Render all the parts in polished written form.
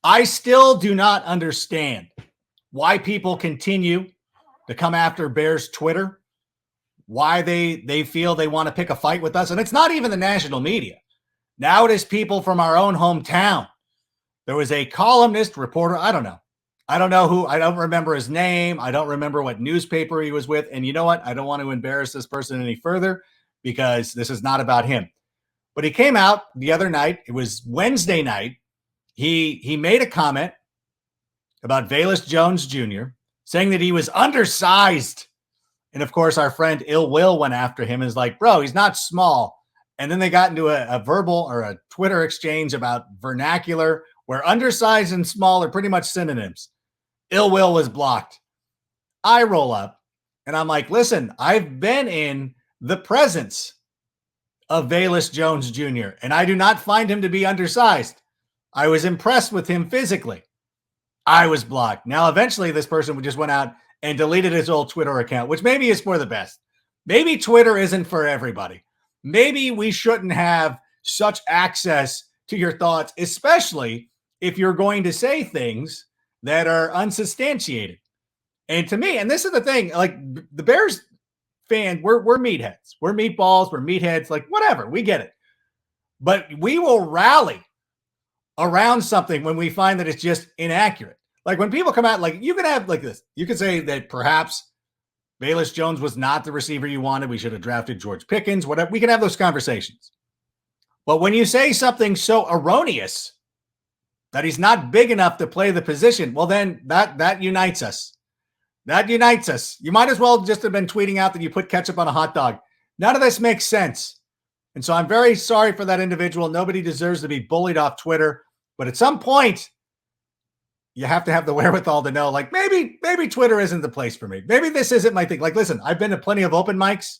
I still do not understand why people continue to come after Bears Twitter, why they feel they want to pick a fight with us. And it's not even the national media. Now it is people from our own hometown. There was a columnist, reporter, I don't know. I don't know who, I don't remember his name. I don't remember what newspaper he was with. And you know what? I don't want to embarrass this person any further because this is not about him. But he came out the other night. It was Wednesday night. He made a comment about Velus Jones Jr., saying that he was undersized. And of course, our friend Ill Will went after him and is like, bro, he's not small. And then they got into a verbal or a Twitter exchange about vernacular where undersized and small are pretty much synonyms. Ill Will was blocked. I roll up and I'm like, listen, I've been in the presence of Velus Jones Jr., and I do not find him to be undersized. I was impressed with him physically. I was blocked. Now, eventually, this person just went out and deleted his old Twitter account, which maybe is for the best. Maybe Twitter isn't for everybody. Maybe we shouldn't have such access to your thoughts, especially if you're going to say things that are unsubstantiated. And to me, and this is the thing, like the Bears fan, we're meatheads. We're meatballs. We're meatheads. Like whatever, we get it. But we will rally around something when we find that it's just inaccurate. Like when people come out, like you can have like this. You could say that perhaps Velus Jones was not the receiver you wanted. We should have drafted George Pickens. Whatever. We can have those conversations. But when you say something so erroneous that he's not big enough to play the position, well, then that unites us. That unites us. You might as well just have been tweeting out that you put ketchup on a hot dog. None of this makes sense. And so I'm very sorry for that individual. Nobody deserves to be bullied off Twitter. But at some point, you have to have the wherewithal to know, like, maybe Twitter isn't the place for me. Maybe this isn't my thing. Like, listen, I've been to plenty of open mics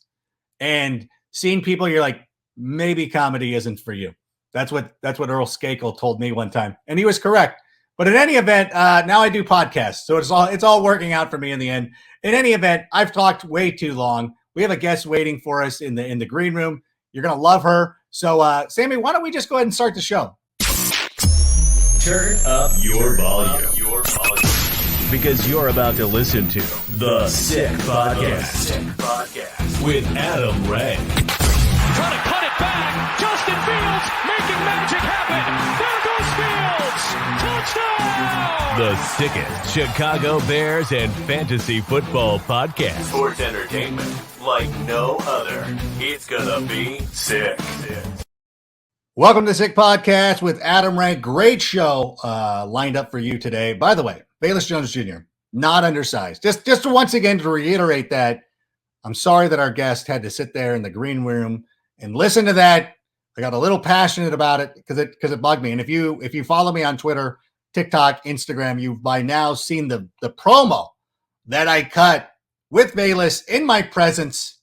and seen people, you're like, maybe comedy isn't for you. That's what Earl Skakel told me one time. And he was correct. But in any event, now I do podcasts. So it's all working out for me in the end. In any event, I've talked way too long. We have a guest waiting for us in the green room. You're going to love her. So, Sammy, why don't we just go ahead and start the show? Turn up your volume. Because you're about to listen to The Sick Podcast with Adam Ray. Trying to cut it back. Justin Fields making magic happen. There goes Fields. Touchdown. The sickest Chicago Bears and fantasy football podcast. Sports entertainment like no other. It's gonna be sick. Welcome to the Sick Podcast with Adam Ray. Great show lined up for you today. By the way, Velus Jones Jr., not undersized. Just once again to reiterate that, I'm sorry that our guest had to sit there in the green room and listen to that. I got a little passionate about it because it bugged me. And if you follow me on Twitter, TikTok, Instagram, you've by now seen the promo that I cut with Velus in my presence.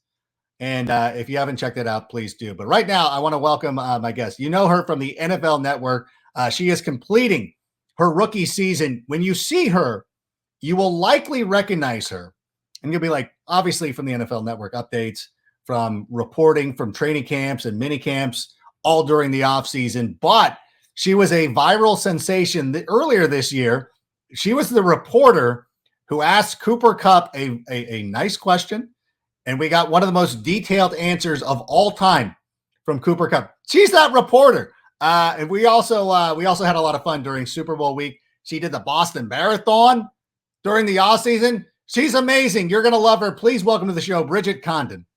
And if you haven't checked it out, please do. But right now, I want to welcome my guest. You know her from the NFL Network. She is completing her rookie season. When you see her, you will likely recognize her. And you'll be like, obviously from the NFL Network updates, from reporting, from training camps and mini camps, all during the offseason. But she was a viral sensation earlier this year. She was the reporter who asked Cooper Kupp a nice question. And we got one of the most detailed answers of all time from Cooper Kupp. She's that reporter. And we also had a lot of fun during Super Bowl week. She did the Boston Marathon during the offseason. She's amazing. You're going to love her. Please welcome to the show, Bridget Condon.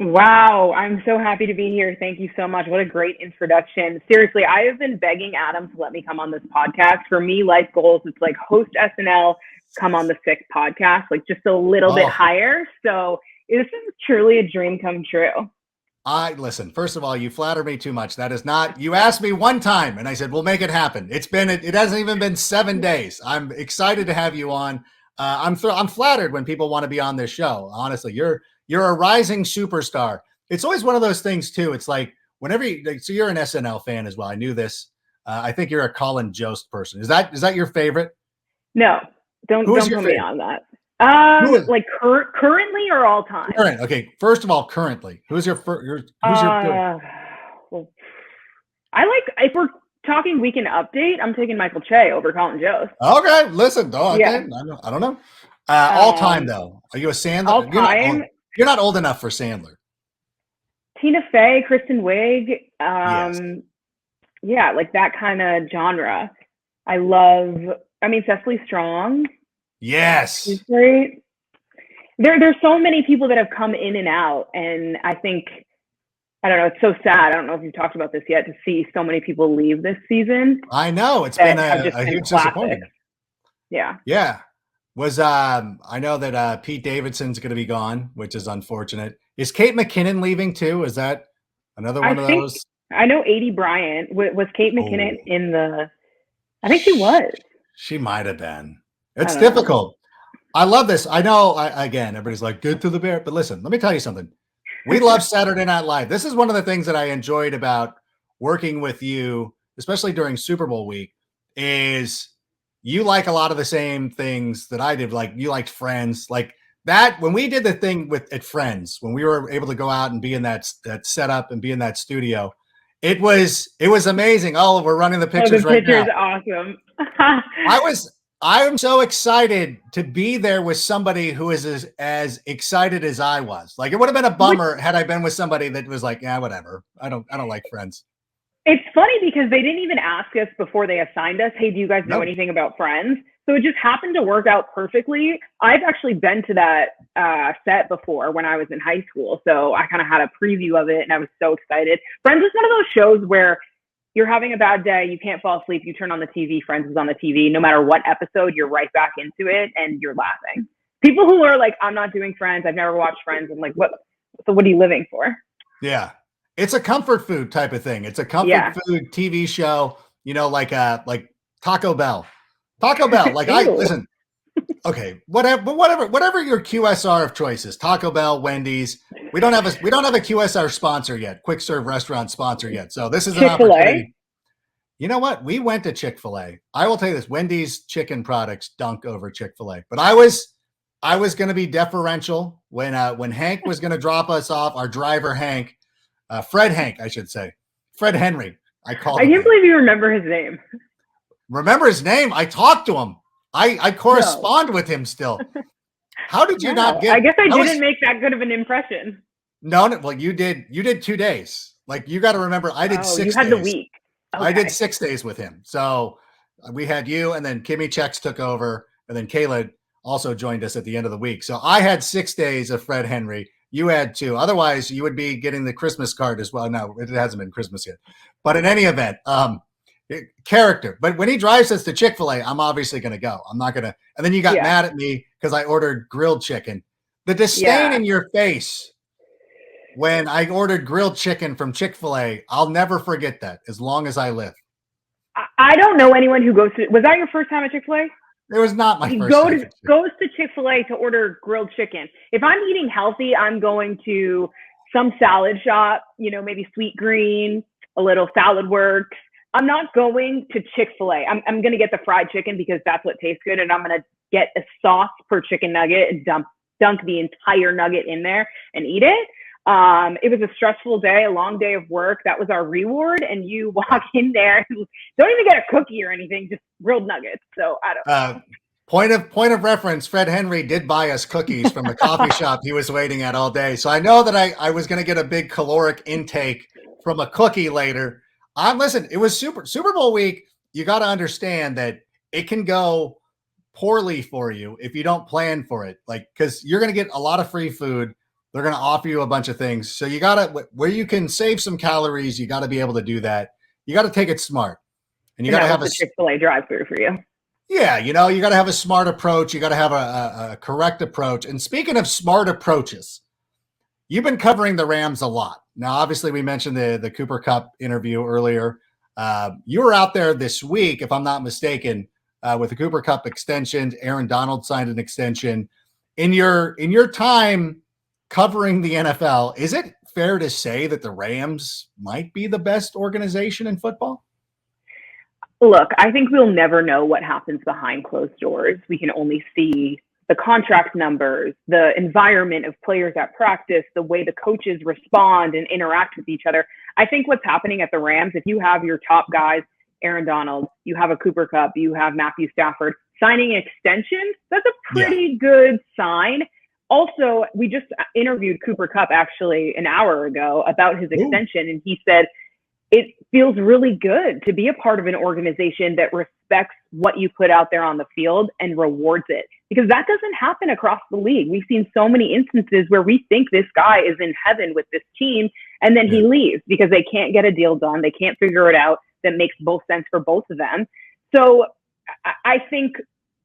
Wow. I'm so happy to be here. Thank you so much. What a great introduction. Seriously, I have been begging Adam to let me come on this podcast. For me, life goals, it's like host SNL, come on the Sick Podcast, like just a little bit higher. So this is truly a dream come true. Listen, first of all, you flatter me too much. That is not, you asked me one time and I said, we'll make it happen. It hasn't even been 7 days. I'm excited to have you on. I'm flattered when people want to be on this show. Honestly, you're a rising superstar. It's always one of those things too. It's like whenever so you're an SNL fan as well. I knew this. I think you're a Colin Jost person. Is that your favorite? No, don't put me on that. Like currently or all time? Current. Okay. First of all, currently, who's your well, I like, if we're talking weekend update, I'm taking Michael Che over Colin Jost. Okay, listen. Okay, Yeah. I don't know. All time though. Are you a Sandler? All time. You're not old enough for Sandler. Tina Fey, Kristen Wiig. Yes. Yeah, like that kind of genre. I love. I mean, Cecily Strong. Yes. She's great. There's so many people that have come in and out, and I think, I don't know, it's so sad. I don't know if you've talked about this yet, to see so many people leave this season. I know. It's been a huge disappointment. Yeah. Yeah. I know that Pete Davidson's going to be gone, which is unfortunate. Is Kate McKinnon leaving too? Is that another one of those? I know A.D. Bryant. Was Kate McKinnon in the, I think she was. She might have been. It's difficult. I love this. I know, again, everybody's like, good to the bear. But listen, let me tell you something. We love Saturday Night Live. This is one of the things that I enjoyed about working with you, especially during Super Bowl week, is you like a lot of the same things that I did. Like you liked Friends. Like that, when we did the thing at Friends, when we were able to go out and be in that setup and be in that studio, it was amazing. Oh, we're running the pictures right now. The picture's awesome. I'm so excited to be there with somebody who is as excited as I was. Like it would have been a bummer had I been with somebody that was like, yeah, whatever. I don't like Friends. It's funny because they didn't even ask us before they assigned us, hey, do you guys know anything about Friends? So it just happened to work out perfectly. I've actually been to that set before when I was in high school. So I kind of had a preview of it and I was so excited. Friends is one of those shows where you're having a bad day, you can't fall asleep, you turn on the TV, Friends is on the TV. No matter what episode, you're right back into it and you're laughing. People who are like, I'm not doing Friends, I've never watched Friends. I'm like, what? So what are you living for? Yeah. It's a comfort food type of thing. It's a comfort food TV show, you know, like Taco Bell. Taco Bell. Like listen, okay, whatever your QSR of choices, Taco Bell, Wendy's. We don't have a QSR sponsor yet, quick serve restaurant sponsor yet. So this is an opportunity. You know what? We went to Chick-fil-A. I will tell you this: Wendy's chicken products dunk over Chick-fil-A. But I was going to be deferential when Hank was going to drop us off. Our driver Hank, Fred Hank, I should say, Fred Henry. I can't believe you remember his name. Remember his name? I talked to him. I correspond with him still. How did you not get? I guess I didn't make that good of an impression. No. Well, you did. You did 2 days. Like you got to remember, I did 6 days. You had the week. Okay. I did 6 days with him. So we had you, and then Kimmy Chex took over, and then Kayla also joined us at the end of the week. So I had 6 days of Fred Henry. You had 2. Otherwise, you would be getting the Christmas card as well. No, it hasn't been Christmas yet. But in any event, character. But when he drives us to Chick-fil-A, I'm obviously going to go. I'm not going to. And then you got mad at me because I ordered grilled chicken. The disdain in your face when I ordered grilled chicken from Chick-fil-A, I'll never forget that as long as I live. I don't know anyone who goes to. Was that your first time at Chick-fil-A? It was not my first time. Goes to Chick-fil-A to order grilled chicken. If I'm eating healthy, I'm going to some salad shop, you know, maybe Sweet Green, a little Salad Works. I'm not going to Chick-fil-A. I'm going to get the fried chicken because that's what tastes good. And I'm going to get a sauce per chicken nugget and dunk the entire nugget in there and eat it. It was a stressful day, a long day of work. That was our reward. And you walk in there, don't even get a cookie or anything, just grilled nuggets. So I don't Point of reference, Fred Henry did buy us cookies from the coffee shop he was waiting at all day. So I know that I was going to get a big caloric intake from a cookie later. Listen, it was Super Bowl week. You got to understand that it can go poorly for you if you don't plan for it. Like, because you're going to get a lot of free food. They're going to offer you a bunch of things. So you got to, where you can save some calories, you got to be able to do that. You got to take it smart. And you got to have a Chick-fil-A drive-through for you. Yeah, you know, you got to have a smart approach. You got to have a correct approach. And speaking of smart approaches, you've been covering the Rams a lot. Now, obviously, we mentioned the Cooper Kupp interview earlier. You were out there this week, if I'm not mistaken, with the Cooper Kupp extension. Aaron Donald signed an extension. In your time covering the NFL, is it fair to say that the Rams might be the best organization in football? Look, I think we'll never know what happens behind closed doors. We can only see the contract numbers, the environment of players at practice, the way the coaches respond and interact with each other. I think what's happening at the Rams, if you have your top guys, Aaron Donald, you have a Cooper Kupp, you have Matthew Stafford signing extensions. That's a pretty good sign. Also, we just interviewed Cooper Kupp actually an hour ago about his extension, and he said it feels really good to be a part of an organization that respects what you put out there on the field and rewards it, because that doesn't happen across the league. We've seen so many instances where we think this guy is in heaven with this team, and then he leaves because they can't get a deal done. They can't figure it out that makes both sense for both of them. So I think,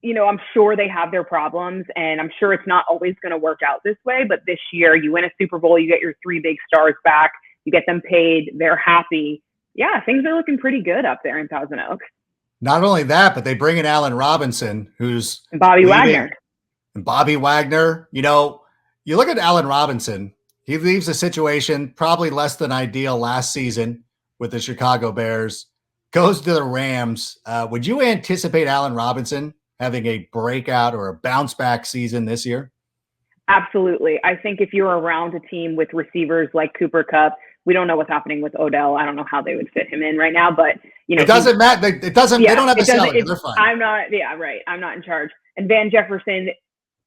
I'm sure they have their problems, and I'm sure it's not always going to work out this way. But this year, you win a Super Bowl, you get your 3 big stars back, you get them paid, they're happy. Yeah, things are looking pretty good up there in Thousand Oaks. Not only that, but they bring in Allen Robinson, who's and Bobby Wagner. And Bobby Wagner. You look at Allen Robinson, he leaves a situation probably less than ideal last season with the Chicago Bears, goes to the Rams. Would you anticipate Allen Robinson having a breakout or a bounce back season this year? Absolutely. I think if you're around a team with receivers like Cooper Kupp, we don't know what's happening with Odell. I don't know how they would fit him in right now, but it doesn't matter. It doesn't. They don't have to sell it. They're fine. I'm not. Yeah, right. I'm not in charge. And Van Jefferson,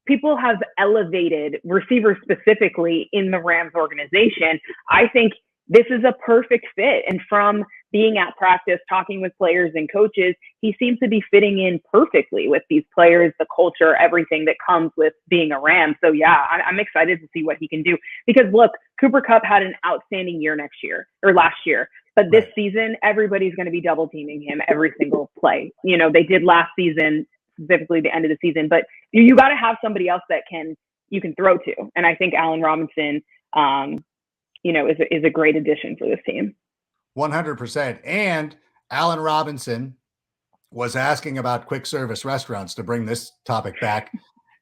people have elevated receivers specifically in the Rams organization. I think this is a perfect fit. And from being at practice, talking with players and coaches, he seems to be fitting in perfectly with these players, the culture, everything that comes with being a Ram. So yeah, I'm excited to see what he can do, because look, Cooper Kupp had an outstanding year last year, but this season, everybody's going to be double teaming him every single play. They did last season, specifically the end of the season, but you got to have somebody else that you can throw to. And I think Allen Robinson, is a great addition for this team. 100%. And Allen Robinson was asking about quick service restaurants, to bring this topic back.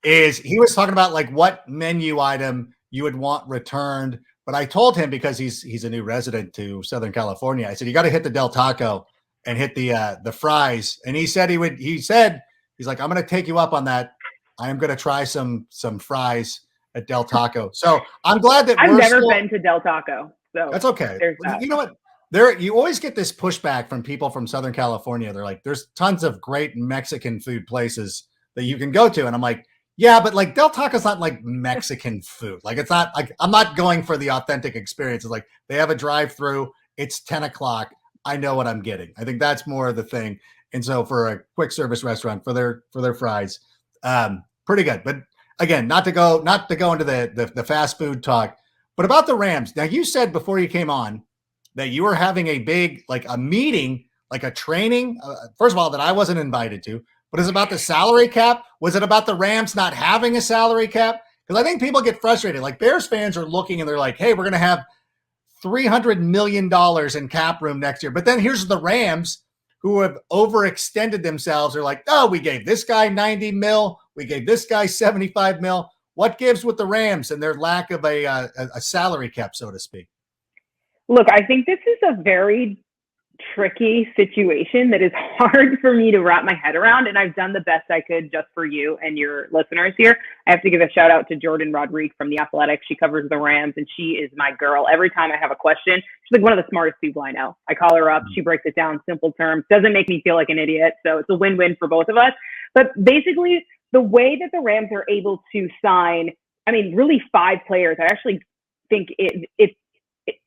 He was talking about like what menu item you would want returned. But I told him, because he's a new resident to Southern California, I said, you got to hit the Del Taco and hit the fries. And he said he's like, I'm going to take you up on that. I am going to try some fries at Del Taco. So I'm glad that I've never been to Del Taco. So that's okay. You know what? You always get this pushback from people from Southern California. They're like, there's tons of great Mexican food places that you can go to. And I'm like, yeah, but like Del Taco's not like Mexican food. Like, it's not like, I'm not going for the authentic experience. It's like, they have a drive-through. It's 10 o'clock. I know what I'm getting. I think that's more of the thing. And so for a quick service restaurant, for their fries, pretty good. But again, not to go into the fast food talk, but about the Rams. Now, you said before you came on that you were having a big, like a meeting, like a training, first of all, that I wasn't invited to, but is it about the salary cap? Was it about the Rams not having a salary cap? Because I think people get frustrated. Like, Bears fans are looking and they're like, hey, we're going to have $300 million in cap room next year. But then here's the Rams, who have overextended themselves. They're like, oh, we gave this guy 90 mil. We gave this guy 75 mil. What gives with the Rams and their lack of a salary cap, so to speak? Look, I think this is a very tricky situation that is hard for me to wrap my head around, and I've done the best I could just for you and your listeners here. I have to give a shout out to Jordan Rodriguez from The Athletic. She covers the Rams, and she is my girl. Every time I have a question, she's like one of the smartest people I know. I call her up. She breaks it down in simple terms, doesn't make me feel like an idiot, so it's a win-win for both of us. But basically, the way that the Rams are able to sign, really 5 players, I actually think it's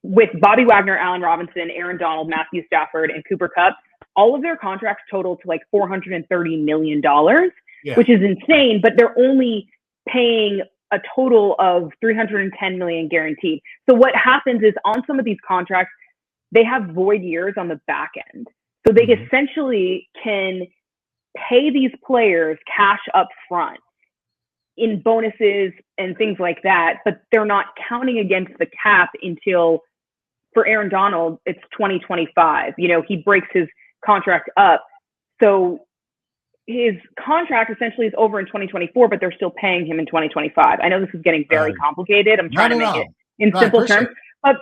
with Bobby Wagner, Allen Robinson, Aaron Donald, Matthew Stafford, and Cooper Kupp, all of their contracts total to like $430 million, which is insane, but they're only paying a total of $310 million guaranteed. So what happens is, on some of these contracts, they have void years on the back end. So they essentially can pay these players cash up front in bonuses and things like that, but they're not counting against the cap until, for Aaron Donald, it's 2025. He breaks his contract up. So his contract essentially is over in 2024, but they're still paying him in 2025. I know this is getting very complicated. I'm trying to make it in simple terms. But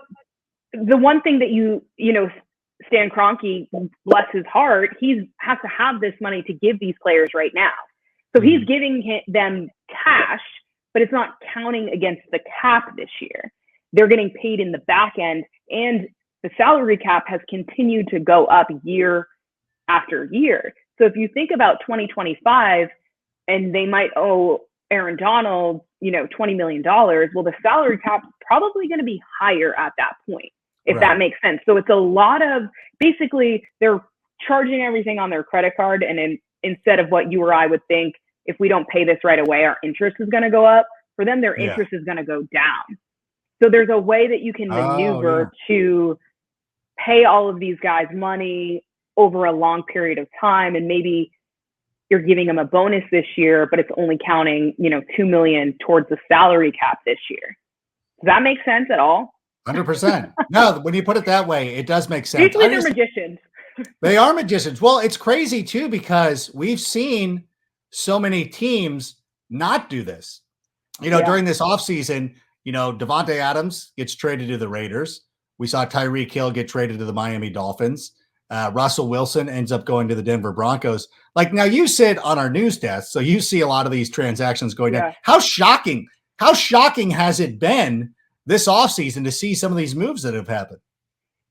the one thing that Stan Kroenke, bless his heart, he has to have this money to give these players right now. So he's giving them cash, but it's not counting against the cap this year. They're getting paid in the back end, and the salary cap has continued to go up year after year. So if you think about 2025 and they might owe Aaron Donald, $20 million, well, the salary cap's probably going to be higher at that point, if that makes sense. So it's a lot of, basically, they're charging everything on their credit card. And instead of what you or I would think, if we don't pay this right away, our interest is going to go up. For them, their interest is going to go down. So there's a way that you can maneuver to pay all of these guys money over a long period of time. And maybe you're giving them a bonus this year, but it's only counting, $2 million towards the salary cap this year. Does that make sense at all? 100%. No, when you put it that way, it does make sense. Usually they're magicians. They are magicians. Well, it's crazy too, because we've seen so many teams not do this. During this offseason, Davante Adams gets traded to the Raiders. We saw Tyreek Hill get traded to the Miami Dolphins. Russell Wilson ends up going to the Denver Broncos. Like, now you sit on our news desk, so you see a lot of these transactions going down. How shocking has it been this offseason to see some of these moves that have happened?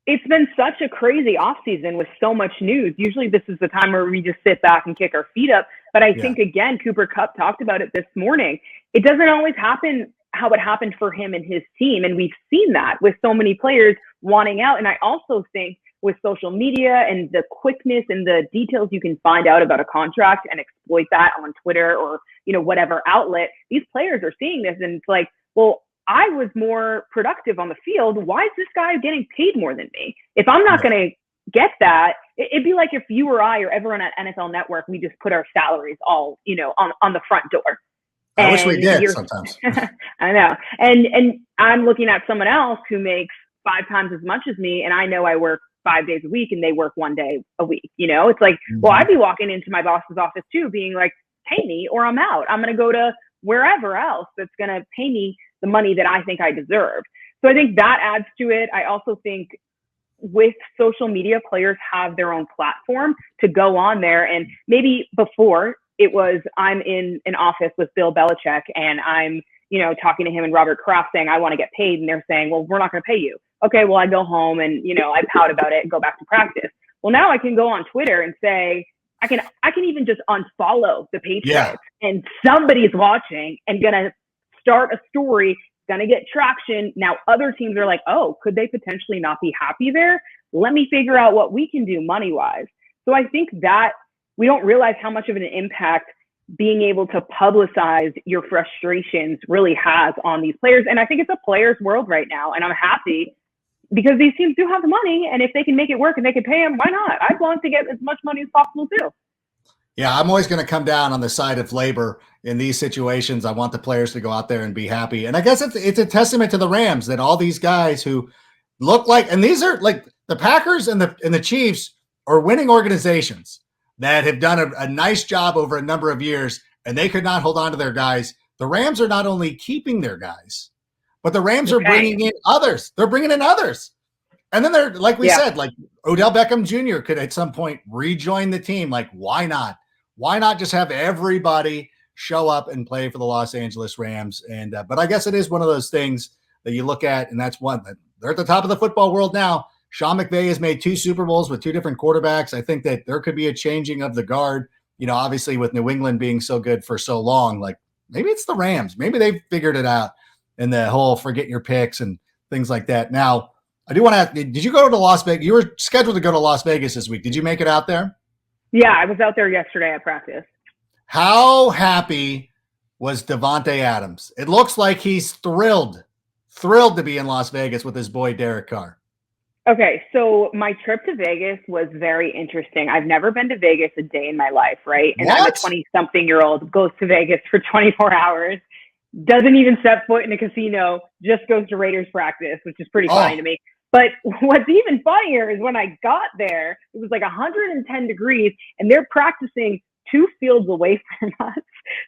It's been such a crazy offseason with so much news. Usually this is the time where we just sit back and kick our feet up. But I think, again, Cooper Kupp talked about it this morning. It doesn't always happen how it happened for him and his team. And we've seen that with so many players wanting out. And I also think with social media and the quickness and the details you can find out about a contract and exploit that on Twitter or, whatever outlet, these players are seeing this. And it's like, well, I was more productive on the field. Why is this guy getting paid more than me? If I'm not going to get that, it'd be like if you or I or everyone at NFL Network, we just put our salaries all, on the front door. I wish we did sometimes. I know. And I'm looking at someone else who makes 5 times as much as me, and I know I work 5 days a week and they work 1 day a week. It's like, well, I'd be walking into my boss's office too, being like, pay me or I'm out. I'm going to go to wherever else that's going to pay me the money that I think I deserve. So I think that adds to it. I also think with social media, players have their own platform to go on there. And maybe before it was, I'm in an office with Bill Belichick and I'm, talking to him and Robert Kraft saying, I want to get paid. And they're saying, well, we're not going to pay you. Okay, well, I go home and, I pout about it and go back to practice. Well, now I can go on Twitter and say, I can even just unfollow the Patriots and somebody's watching and going to start a story, going to get traction. Now other teams are like, oh, could they potentially not be happy there? Let me figure out what we can do money-wise. So I think that we don't realize how much of an impact being able to publicize your frustrations really has on these players. And I think it's a player's world right now. And I'm happy because these teams do have the money. And if they can make it work and they can pay them, why not? I'd want to get as much money as possible too. Yeah, I'm always going to come down on the side of labor in these situations. I want the players to go out there and be happy. And I guess it's a testament to the Rams that all these guys who look like, and these are like the Packers and the Chiefs are winning organizations that have done a nice job over a number of years, and they could not hold on to their guys. The Rams are not only keeping their guys, but the Rams are bringing in others. They're bringing in others. And then they're, like we said, like Odell Beckham Jr. could at some point rejoin the team. Like, why not? Why not just have everybody show up and play for the Los Angeles Rams? And but I guess it is one of those things that you look at, and that's one that they're at the top of the football world now. Sean McVay has made 2 Super Bowls with 2 different quarterbacks. I think that there could be a changing of the guard, obviously with New England being so good for so long. Like maybe it's the Rams. Maybe they've figured it out in the whole forget your picks and things like that. Now, I do want to ask, did you go to Las Vegas? You were scheduled to go to Las Vegas this week. Did you make it out there? Yeah, I was out there yesterday at practice. How happy was Davante Adams? It looks like he's thrilled to be in Las Vegas with his boy Derek Carr. Okay, so my trip to Vegas was very interesting. I've never been to Vegas a day in my life, right? And I'm a 20-something-year-old, goes to Vegas for 24 hours, doesn't even set foot in a casino, just goes to Raiders practice, which is pretty funny to me. But what's even funnier is when I got there, it was like 110 degrees, and they're practicing 2 fields away from us.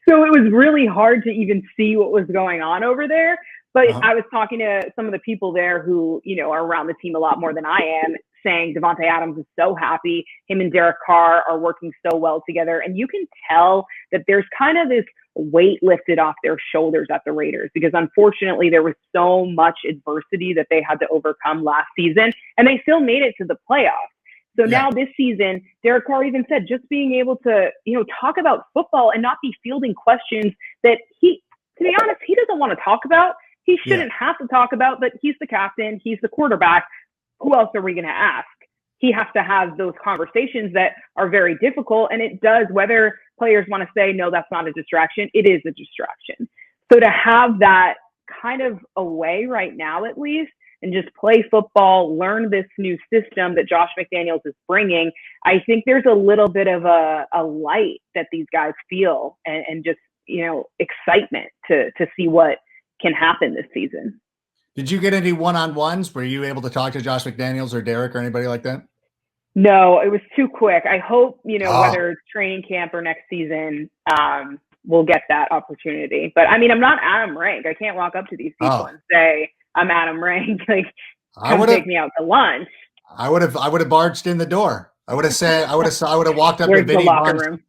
So it was really hard to even see what was going on over there. But I was talking to some of the people there who, are around the team a lot more than I am, saying Davante Adams is so happy. Him and Derek Carr are working so well together. And you can tell that there's kind of this weight lifted off their shoulders at the Raiders, because unfortunately there was so much adversity that they had to overcome last season, and they still made it to the playoffs. So now this season, Derek Carr even said just being able to, talk about football and not be fielding questions that to be honest, he doesn't want to talk about. He shouldn't have to talk about, but he's the captain. He's the quarterback. Who else are we going to ask? He has to have those conversations that are very difficult. And it does, whether players want to say, no, that's not a distraction, it is a distraction. So to have that kind of away right now, at least, and just play football, learn this new system that Josh McDaniels is bringing, I think there's a little bit of a light that these guys feel and just, excitement to see what can happen this season. Did you get any one-on-ones? Were you able to talk to Josh McDaniels or Derek or anybody like that? No, it was too quick. I hope, whether it's training camp or next season, we'll get that opportunity. But I mean, I'm not Adam Rank. I can't walk up to these people and say, I'm Adam Rank. Like, come take me out to lunch. I would have barged in the door. I would have walked up Where's to Vinny the locker Bonds, room?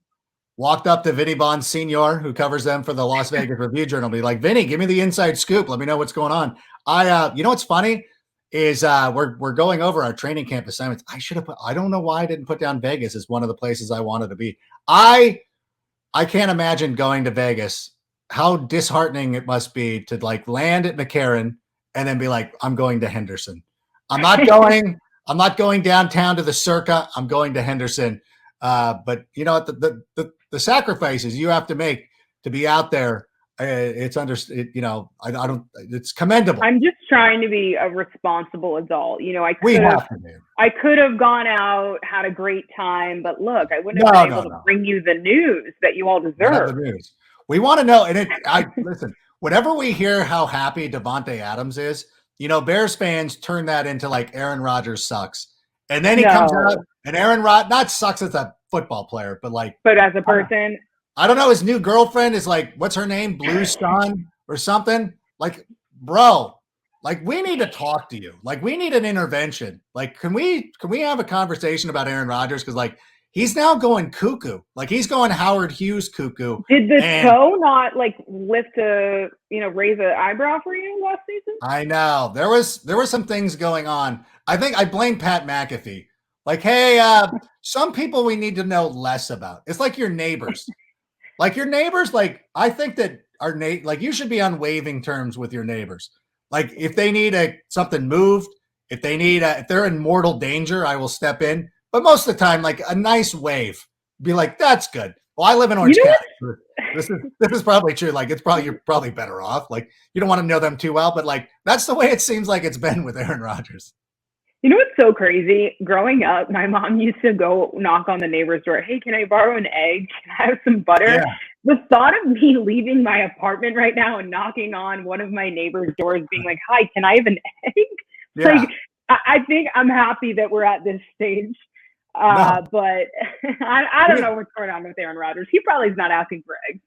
walked up to Vinny Bonds Senior, who covers them for the Las Vegas Review Journal, be like, Vinny, give me the inside scoop. Let me know what's going on. What's funny is we're going over our training camp assignments. I don't know why I didn't put down Vegas as one of the places I wanted to be. I can't imagine going to Vegas, how disheartening it must be to like land at McCarran and then be like, I'm going to Henderson. I'm not going downtown to the Circa. I'm going to Henderson. But the sacrifices you have to make to be out there, it's commendable. I'm just trying to be a responsible adult. I could have gone out, had a great time, but look, I wouldn't have been able to bring you the news that you all deserve. The news. We want to know. And listen, whenever we hear how happy Davante Adams is, Bears fans turn that into like Aaron Rodgers sucks. And then he comes out and Aaron not sucks as a football player, but as a person, I don't know. His new girlfriend is like, what's her name? Blue Sun or something. Like, bro, like we need to talk to you. Like we need an intervention. Like, can we have a conversation about Aaron Rodgers? Cause like, he's now going cuckoo. Like he's going Howard Hughes cuckoo. Did the toe not like lift raise an eyebrow for you last season? I know there were some things going on. I think I blame Pat McAfee. Like, hey, some people we need to know less about. It's like your neighbors. Like your neighbors, like I think that like you should be on waving terms with your neighbors. Like if they need something moved, if they're in mortal danger, I will step in. But most of the time, like a nice wave, be like, that's good. Well, I live in Orange County. This is probably true. Like you're probably better off. Like you don't want to know them too well, but like that's the way it seems like it's been with Aaron Rodgers. You know what's so crazy? Growing up, my mom used to go knock on the neighbor's door. Hey, can I borrow an egg? Can I have some butter? Yeah. The thought of me leaving my apartment right now and knocking on one of my neighbor's doors being like, hi, can I have an egg? Yeah. Like, I think I'm happy that we're at this stage. But I don't know what's going on with Aaron Rodgers. He probably is not asking for eggs.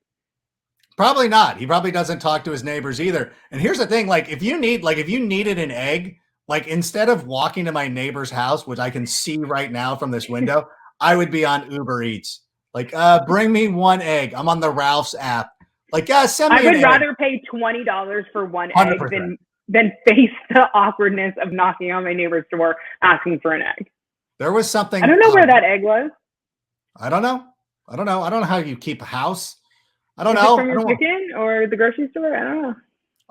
Probably not. He probably doesn't talk to his neighbors either. And here's the thing, like if you needed an egg, like instead of walking to my neighbor's house, which I can see right now from this window, I would be on Uber Eats. Like, bring me one egg. I'm on the Ralph's app. Like, send me. I would rather pay $20 for one 100%. Egg than face the awkwardness of knocking on my neighbor's door asking for an egg. There was something. I don't know where that egg was. I don't know. I don't know how you keep a house. I don't Is know. It from your chicken or the grocery store? I don't know.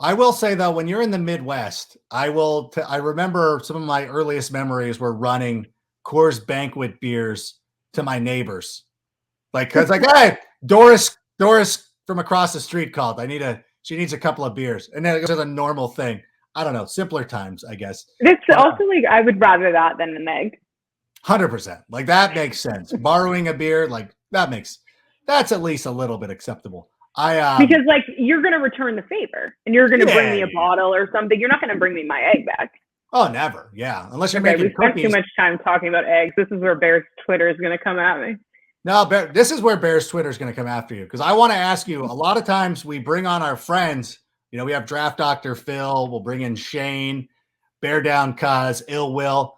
I will say though, when you're in the Midwest, I remember some of my earliest memories were running Coors Banquet beers to my neighbors. Like, cause like, hey, Doris from across the street called. She needs a couple of beers. And then it was a normal thing. I don't know. Simpler times, I guess. It's also like, I would rather that than an egg. 100%. Like that makes sense. Borrowing a beer, like that's at least a little bit acceptable. Because like you're going to return the favor and you're going to bring me a bottle or something. You're not going to bring me my egg back. Oh, never. Yeah. Unless you're making we spent too much time talking about eggs. This is where Bears Twitter is going to come at me. No, this is where Bears Twitter is going to come after you. Because I want to ask you, a lot of times we bring on our friends, we have Draft Dr. Phil. We'll bring in Shane, Bear Down Cuz, Ill Will.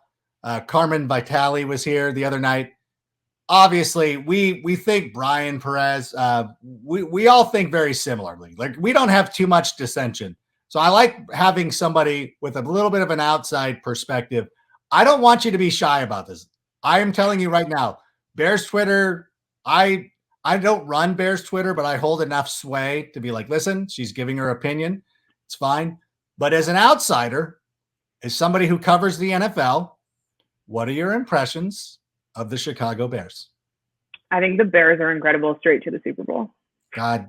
Carmen Vitale was here the other night. Obviously, we think Brian Perez. We all think very similarly. Like we don't have too much dissension. So I like having somebody with a little bit of an outside perspective. I don't want you to be shy about this. I am telling you right now, Bears Twitter, I don't run Bears Twitter, but I hold enough sway to be like, listen, she's giving her opinion. It's fine. But as an outsider, as somebody who covers the NFL, what are your impressions of the Chicago Bears? I think the Bears are incredible straight to the Super Bowl. God,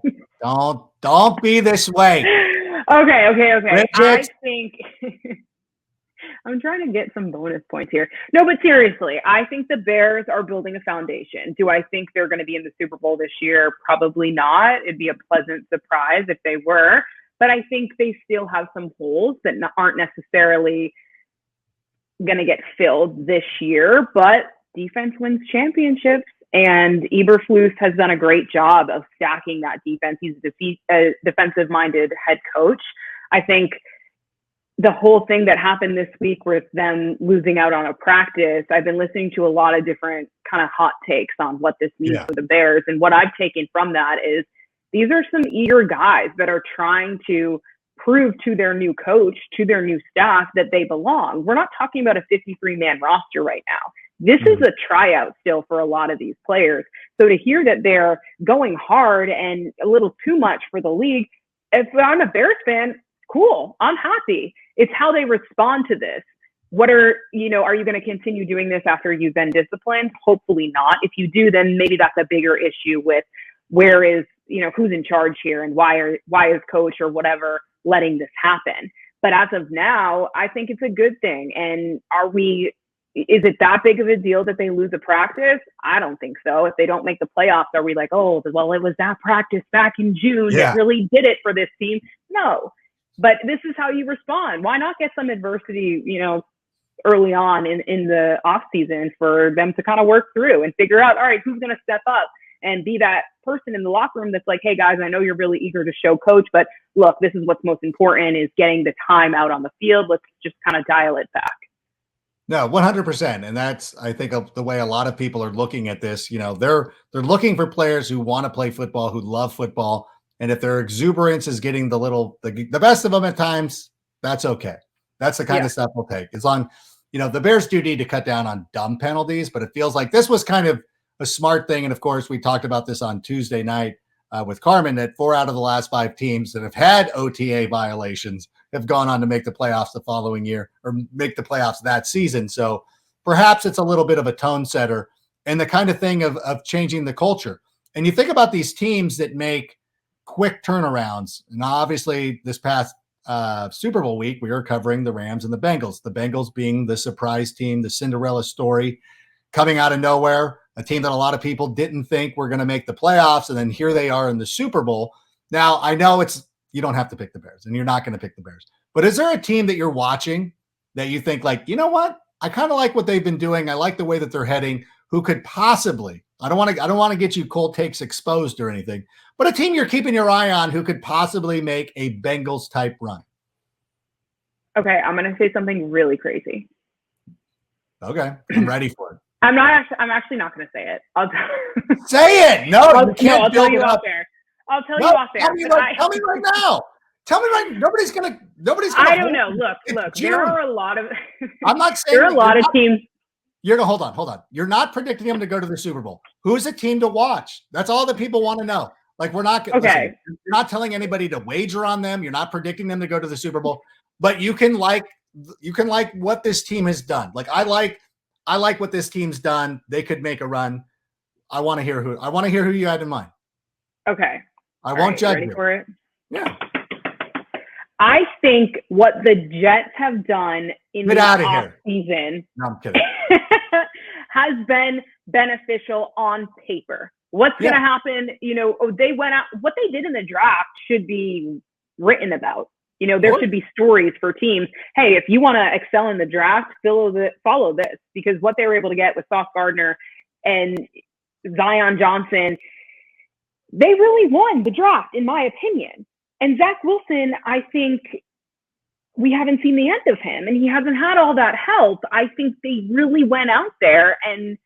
don't be this way. Okay. Bridget. I think I'm trying to get some bonus points here. No, but seriously, I think the Bears are building a foundation. Do I think they're going to be in the Super Bowl this year? Probably not. It'd be a pleasant surprise if they were. But I think they still have some holes that aren't necessarily going to get filled this year. But defense wins championships. And Eberflus has done a great job of stacking that defense. He's a defensive-minded head coach. I think the whole thing that happened this week with them losing out on a practice, I've been listening to a lot of different kind of hot takes on what this means for the Bears. And what I've taken from that is these are some eager guys that are trying to prove to their new coach, to their new staff, that they belong. We're not talking about a 53-man roster right now. This is a tryout still for a lot of these players. So to hear that they're going hard and a little too much for the league, if I'm a Bears fan, cool, I'm happy. It's how they respond to this. Are you going to continue doing this after you've been disciplined? Hopefully not. If you do, then maybe that's a bigger issue with where is, who's in charge here and why is coach or whatever letting this happen. But as of now, I think it's a good thing. And is it that big of a deal that they lose a practice? I don't think so. If they don't make the playoffs, are we like, oh, well, it was that practice back in June that really did it for this team? No. But this is how you respond. Why not get some adversity, early on in the off season for them to kind of work through and figure out, all right, who's going to step up and be that person in the locker room that's like, hey guys, I know you're really eager to show coach, but look, this is what's most important is getting the time out on the field. Let's just kind of dial it back. No, 100%. And that's, I think, the way a lot of people are looking at this. They're looking for players who want to play football, who love football. And if their exuberance is getting the best of them at times, that's okay. That's the kind of stuff we'll take. As long, the Bears do need to cut down on dumb penalties, but it feels like this was kind of a smart thing. And of course, we talked about this on Tuesday night with Carmen, that 4 out of the last 5 teams that have had OTA violations have gone on to make the playoffs the following year or make the playoffs that season. So perhaps it's a little bit of a tone setter and the kind of thing of changing the culture. And you think about these teams that make quick turnarounds. And obviously this past Super Bowl week, we were covering the Rams and the Bengals being the surprise team, the Cinderella story coming out of nowhere, a team that a lot of people didn't think were going to make the playoffs. And then here they are in the Super Bowl. Now I know you don't have to pick the Bears and you're not going to pick the Bears, but is there a team that you're watching that you think like, you know what? I kind of like what they've been doing. I like the way that they're heading, who could possibly, I don't want to get you cold takes exposed or anything, but a team you're keeping your eye on who could possibly make a Bengals type run. Okay. I'm going to say something really crazy. Okay. I'm ready for it. I'm actually not going to say it. Say it. No, you can't. I'll tell you out there. I'll tell you off there. Tell me right now. Tell me right. Nobody's gonna. I don't know. Look. There are a lot of. I'm not saying there are a lot of teams. You're gonna hold on. You're not predicting them to go to the Super Bowl. Who's a team to watch? That's all that people want to know. Like we're not. Okay. Listen, you're not telling anybody to wager on them. You're not predicting them to go to the Super Bowl. But you can like what this team has done. Like I like what this team's done. They could make a run. I want to hear who you had in mind. Okay. I won't judge you. Ready for it? Yeah. I think what the Jets have done in the offseason no, I'm kidding. has been beneficial on paper. What's going to happen? They went out. What they did in the draft should be written about. There should be stories for teams. Hey, if you want to excel in the draft, follow this, because what they were able to get with Sauce Gardner and Zion Johnson, they really won the draft, in my opinion. And Zach Wilson, I think we haven't seen the end of him, and he hasn't had all that help. I think they really went out there and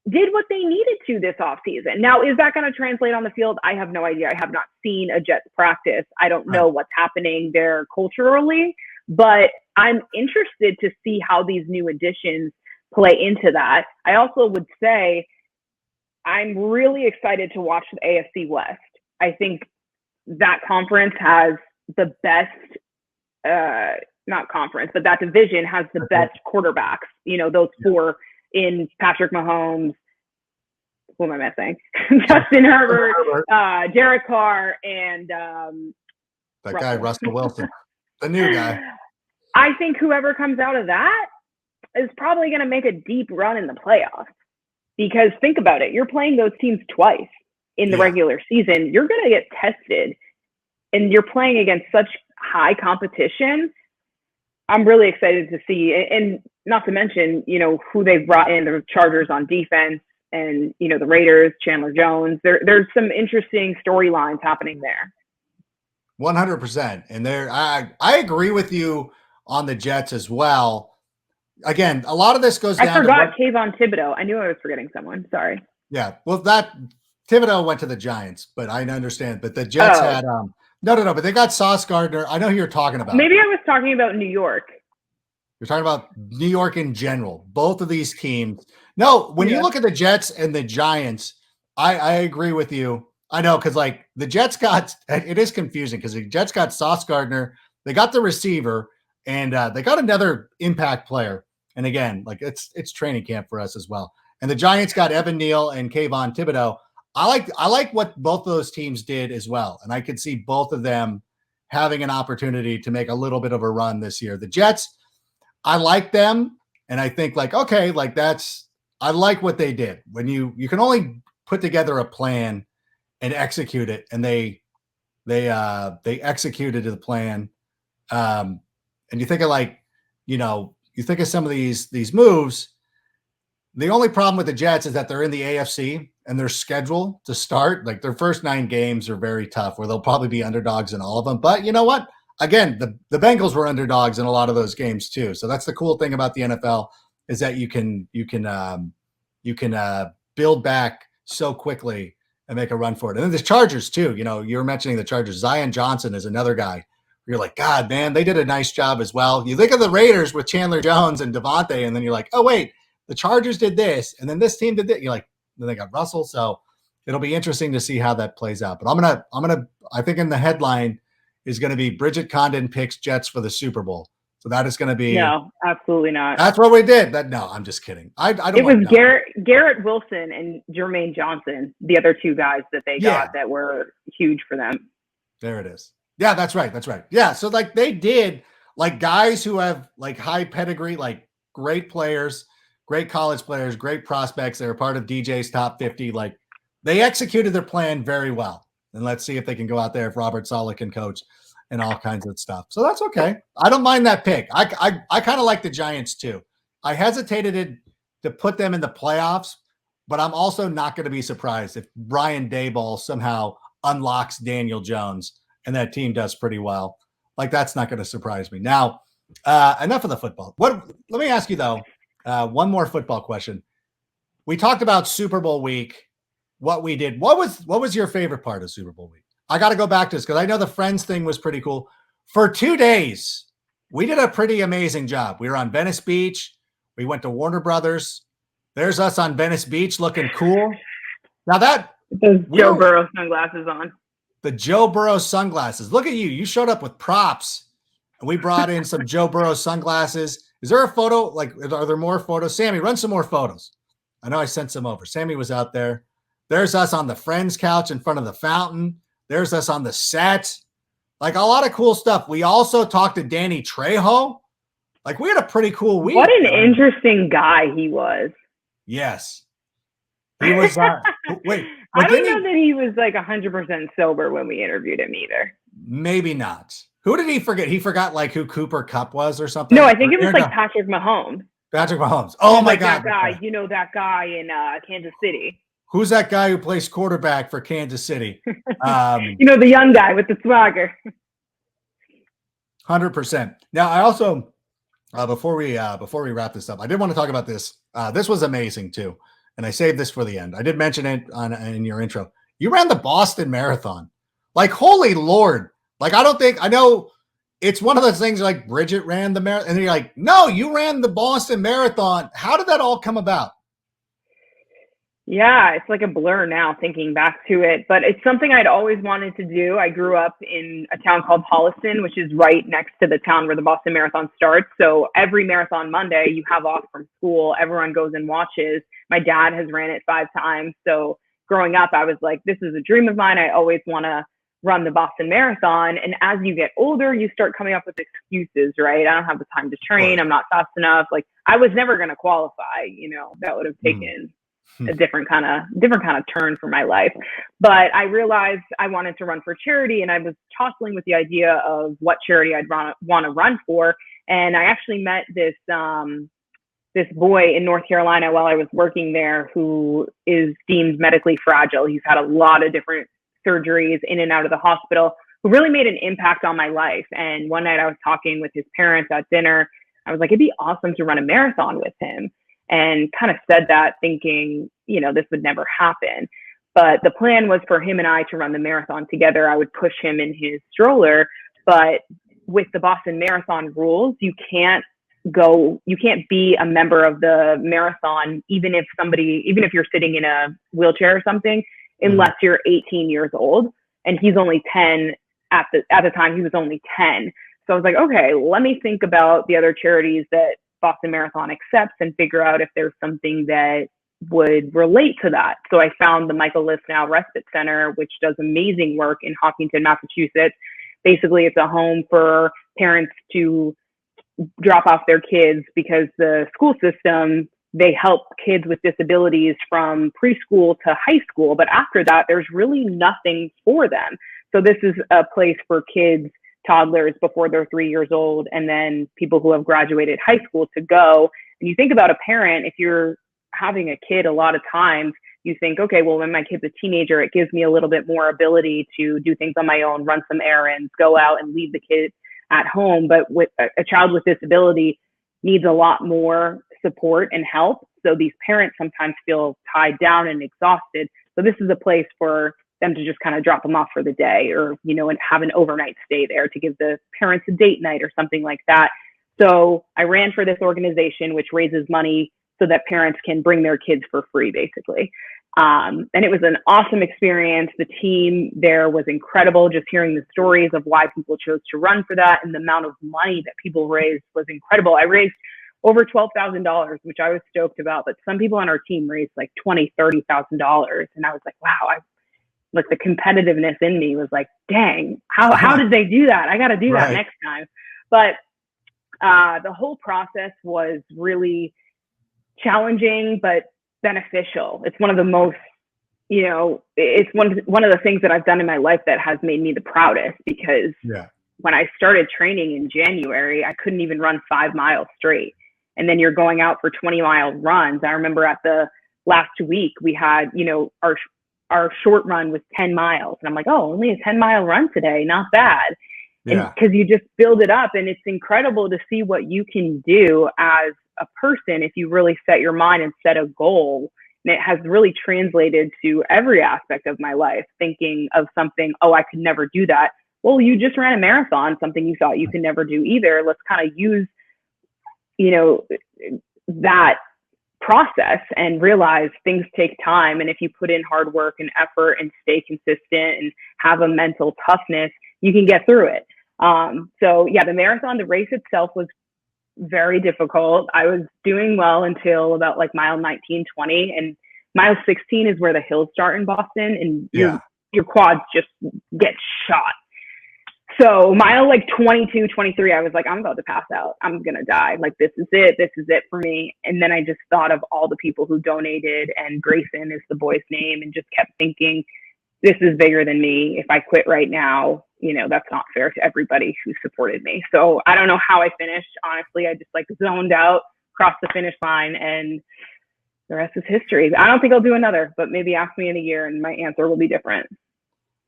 did what they needed to this offseason. Now, is that going to translate on the field? I have no idea. I have not seen a Jets practice. I don't know what's happening there culturally, but I'm interested to see how these new additions play into that. I also would say I'm really excited to watch the AFC West. I think that conference has the best, not conference, but that division has the best quarterbacks. You know, those four in Patrick Mahomes, who am I missing? Justin Herbert, Derek Carr, and that guy, Russell Wilson, the new guy. I think whoever comes out of that is probably going to make a deep run in the playoffs. Because think about it, you're playing those teams twice in the regular season. You're going to get tested, and you're playing against such high competition. I'm really excited to see, and not to mention, you know, who they've brought in, the Chargers on defense, and, you know, the Raiders, Chandler Jones. There's some interesting storylines happening there. 100%. And I agree with you on the Jets as well. Again, a lot of this goes down I forgot Kayvon Thibodeau. I knew I was forgetting someone. Sorry. Yeah. Well, that Thibodeau went to the Giants, but I understand. But the Jets had no, but they got Sauce Gardner. I know who you're talking about. Maybe I was talking about New York. You're talking about New York in general. Both of these teams. No, when you look at the Jets and the Giants, I agree with you. I know, because like the Jets it is confusing because the Jets got Sauce Gardner, they got the receiver, and they got another impact player. And again, like it's training camp for us as well. And the Giants got Evan Neal and Kayvon Thibodeau. I like what both of those teams did as well. And I could see both of them having an opportunity to make a little bit of a run this year. The Jets, I like them. And I think like, okay, like I like what they did. When you can only put together a plan and execute it. And they executed the plan. And you think of like, you know, you think of some of these moves. The only problem with the Jets is that they're in the AFC and their schedule to start, like their first 9 games are very tough, where they'll probably be underdogs in all of them. But you know what? Again, the Bengals were underdogs in a lot of those games too. So that's the cool thing about the NFL, is that you can build back so quickly and make a run for it. And then the Chargers too. You know, you were mentioning the Chargers. Zion Johnson is another guy. You're like, God, man, they did a nice job as well. You think of the Raiders with Chandler Jones and Devontae, and then you're like, oh, wait, the Chargers did this, and then this team did that. You're like, then they got Russell. So it'll be interesting to see how that plays out. But I think in the headline is going to be Bridget Condon picks Jets for the Super Bowl. So that is going to be. No, absolutely not. That's what we did. No, I'm just kidding. I don't. It was Garrett Wilson and Jermaine Johnson, the other 2 guys that they got that were huge for them. There it is. Yeah, that's right. That's right. Yeah. So like they did, like guys who have like high pedigree, like great players, great college players, great prospects. They're part of DJ's top 50. Like they executed their plan very well. And let's see if they can go out there if Robert Saleh can coach and all kinds of stuff. So that's okay. I don't mind that pick. I kind of like the Giants too. I hesitated to put them in the playoffs, but I'm also not going to be surprised if Brian Daboll somehow unlocks Daniel Jones and that team does pretty well. Like that's not going to surprise me. Now, enough of the football. Let me ask you though, one more football question. We talked about Super Bowl week, what we did. What was your favorite part of Super Bowl week? I got to go back to this because I know the Friends thing was pretty cool. For 2 days, we did a pretty amazing job. We were on Venice Beach. We went to Warner Brothers. There's us on Venice Beach looking cool. Now those Joe Burrow sunglasses on. The Joe Burrow sunglasses. Look at you. You showed up with props. And we brought in some Joe Burrow sunglasses. Is there a photo? Like, are there more photos? Sammy, run some more photos. I know I sent some over. Sammy was out there. There's us on the Friends couch in front of the fountain. There's us on the set. Like a lot of cool stuff. We also talked to Danny Trejo. Like we had a pretty cool week. What an interesting guy he was. Yes. He was, wait. I don't know that he was like 100% sober when we interviewed him either. Maybe not. Who did he forget? He forgot like who Cooper Kupp was or something? No, I think it was like Patrick Mahomes. Patrick Mahomes. Oh my God. That guy, you know, that guy in Kansas City. Who's that guy who plays quarterback for Kansas City? You know, the young guy with the swagger. 100%. Now, I also, before we wrap this up, I did want to talk about this. This was amazing too. And I saved this for the end. I did mention it in your intro. You ran the Boston Marathon. Like, holy Lord. Like, I know it's one of those things like Bridget ran the marathon, and you're like, no, you ran the Boston Marathon. How did that all come about? Yeah, it's like a blur now thinking back to it, but it's something I'd always wanted to do. I grew up in a town called Holliston, which is right next to the town where the Boston Marathon starts. So every Marathon Monday, you have off from school, everyone goes and watches. My dad has ran it 5 times. So growing up, I was like, this is a dream of mine. I always want to run the Boston Marathon. And as you get older, you start coming up with excuses, right? I don't have the time to train. I'm not fast enough. Like I was never going to qualify, that would have taken a different kind of turn for my life. But I realized I wanted to run for charity, and I was tossing with the idea of what charity I'd want to run for. And I actually met this boy in North Carolina while I was working there who is deemed medically fragile. He's had a lot of different surgeries in and out of the hospital, who really made an impact on my life. And one night I was talking with his parents at dinner. I was like, it'd be awesome to run a marathon with him. And kind of said that thinking, this would never happen. But the plan was for him and I to run the marathon together. I would push him in his stroller. But with the Boston Marathon rules, you can't be a member of the marathon, even if you're sitting in a wheelchair or something, unless you're 18 years old. And he's only 10 at the time. He was only 10. So I was like, okay, let me think about the other charities that Boston Marathon accepts and figure out if there's something that would relate to that. So I found the Michaelis now Respite Center, which does amazing work in Hopkinton, Massachusetts. Basically, it's a home for parents to drop off their kids because the school system, they help kids with disabilities from preschool to high school. But after that, there's really nothing for them. So this is a place for kids, toddlers before they're 3 years old, and then people who have graduated high school to go. And you think about a parent, if you're having a kid, a lot of times you think, okay, well, when my kid's a teenager, it gives me a little bit more ability to do things on my own, run some errands, go out and leave the kid at home. But with a child with disability needs a lot more support and help. So these parents sometimes feel tied down and exhausted. So this is a place for them to just kind of drop them off for the day, or, and have an overnight stay there to give the parents a date night or something like that. So I ran for this organization, which raises money so that parents can bring their kids for free, basically. And it was an awesome experience. The team there was incredible. Just hearing the stories of why people chose to run for that, and the amount of money that people raised was incredible. I raised over $12,000, which I was stoked about, but some people on our team raised like $20,000, $30,000. And I was like, wow, like the competitiveness in me was like, dang, how did they do that? I got to do that next time. But the whole process was really challenging, but beneficial. It's one of the most, it's one of the things that I've done in my life that has made me the proudest, because when I started training in January, I couldn't even run 5 miles straight. And then you're going out for 20-mile runs. I remember at the last week we had, our short run was 10 miles. And I'm like, oh, only a 10-mile run today. Not bad. Yeah. Because you just build it up, and it's incredible to see what you can do as a person if you really set your mind and set a goal. And it has really translated to every aspect of my life, thinking of something, oh, I could never do that. Well, you just ran a marathon, something you thought you could never do either. Let's kind of use, that process and realize things take time. And if you put in hard work and effort and stay consistent and have a mental toughness, you can get through it. The marathon, the race itself was very difficult. I was doing well until about like mile 19, 20, and mile 16 is where the hills start in Boston, and your quads just get shot. So mile like 22, 23, I was like, I'm about to pass out. I'm going to die. Like, this is it. This is it for me. And then I just thought of all the people who donated, and Grayson is the boy's name, and just kept thinking, this is bigger than me. If I quit right now, that's not fair to everybody who supported me. So I don't know how I finished. Honestly, I just like zoned out, crossed the finish line, and the rest is history. I don't think I'll do another, but maybe ask me in a year and my answer will be different.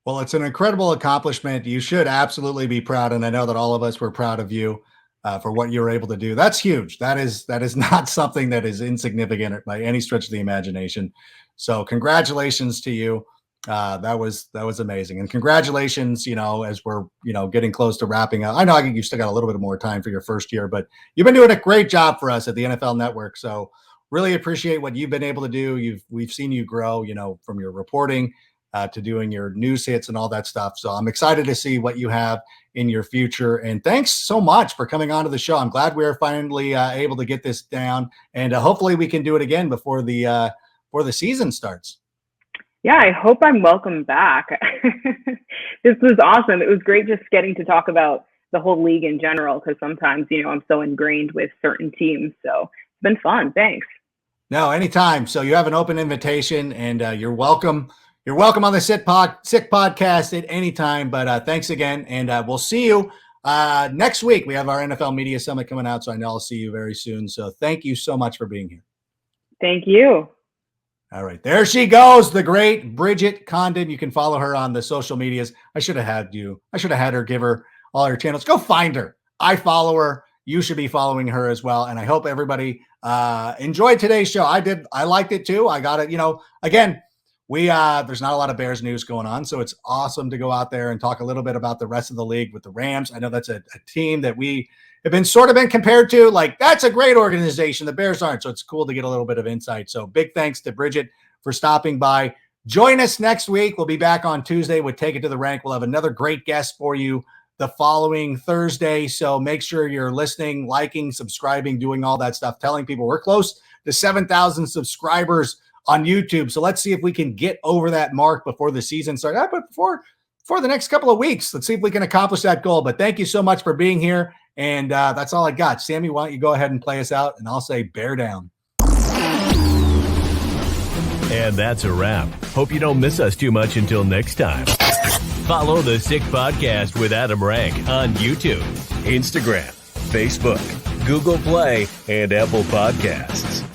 Well, it's an incredible accomplishment. You should absolutely be proud. And I know that all of us were proud of you for what you were able to do. That's huge. That is not something that is insignificant by any stretch of the imagination. So congratulations to you. That was amazing. And congratulations, as we're, getting close to wrapping up. I know you've still got a little bit more time for your first year, but you've been doing a great job for us at the NFL Network. So really appreciate what you've been able to do. We've seen you grow, from your reporting to doing your news hits and all that stuff. So I'm excited to see what you have in your future. And thanks so much for coming on to the show. I'm glad we're finally able to get this down, and hopefully we can do it again before the season starts. Yeah, I hope I'm welcome back. This was awesome. It was great just getting to talk about the whole league in general, because sometimes, I'm so ingrained with certain teams. So it's been fun. Thanks. No, anytime. So you have an open invitation, and you're welcome. You're welcome on the Sick Podcast at any time. But thanks again, and we'll see you next week. We have our NFL Media Summit coming out, so I know I'll see you very soon. So thank you so much for being here. Thank you. All right. There she goes, the great Bridget Condon. You can follow her on the social medias. I should have had her give her all her channels. Go find her. I follow her. You should be following her as well. And I hope everybody enjoyed today's show. I did. I liked it too. I got it. Again, there's not a lot of Bears news going on, so it's awesome to go out there and talk a little bit about the rest of the league with the Rams. I know that's a team that we have been compared to, like, that's a great organization. The Bears aren't, so it's cool to get a little bit of insight. So big thanks to Bridget for stopping by. Join us next week. We'll be back on Tuesday with Take It to the Rank. We'll have another great guest for you the following Thursday. So make sure you're listening, liking, subscribing, doing all that stuff, telling people. We're close to 7,000 subscribers on YouTube. So let's see if we can get over that mark before the season starts. But before the next couple of weeks, let's see if we can accomplish that goal. But thank you so much for being here. And that's all I got. Sammy, why don't you go ahead and play us out, and I'll say bear down. And that's a wrap. Hope you don't miss us too much until next time. Follow the Sick Podcast with Adam Rank on YouTube, Instagram, Facebook, Google Play, and Apple Podcasts.